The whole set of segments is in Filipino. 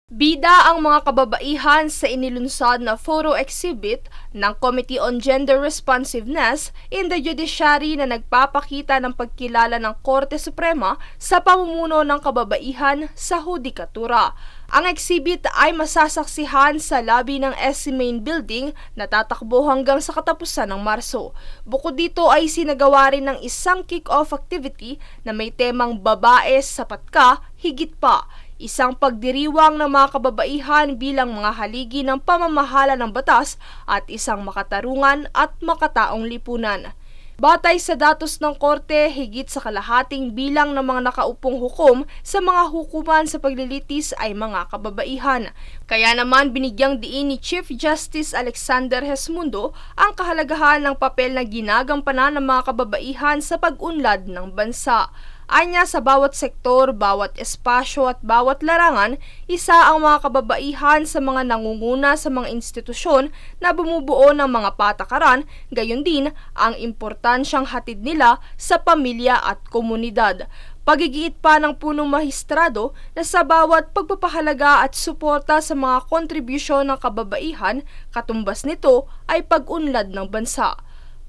Bida ang mga kababaihan sa inilunsad na photo exhibit ng Committee on Gender Responsiveness in the Judiciary na nagpapakita ng pagkilala ng Korte Suprema sa pamumuno ng kababaihan sa hudikatura. Ang exhibit ay masasaksihan sa lobby ng SC Main Building na tatakbo hanggang sa katapusan ng Marso. Bukod dito ay sinagawa rin ng isang kick-off activity na may temang babae sapat ka, higit pa. Isang pagdiriwang ng mga kababaihan bilang mga haligi ng pamamahala ng batas at isang makatarungan at makataong lipunan. Batay sa datos ng korte, higit sa kalahating bilang ng mga nakaupong hukom sa mga hukuman sa paglilitis ay mga kababaihan. Kaya naman binigyang diin ni Chief Justice Alexander Gesmundo ang kahalagahan ng papel na ginagampanan ng mga kababaihan sa pag-unlad ng bansa. Anya sa bawat sektor, bawat espasyo at bawat larangan, isa ang mga kababaihan sa mga nangunguna sa mga institusyon na bumubuo ng mga patakaran, gayon din ang importansyang hatid nila sa pamilya at komunidad. Pagigiit pa ng punong mahistrado na sa bawat pagpapahalaga at suporta sa mga kontribusyon ng kababaihan, katumbas nito ay pag-unlad ng bansa.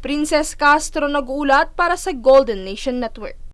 Princess Castro nag-uulat para sa Golden Nation Network.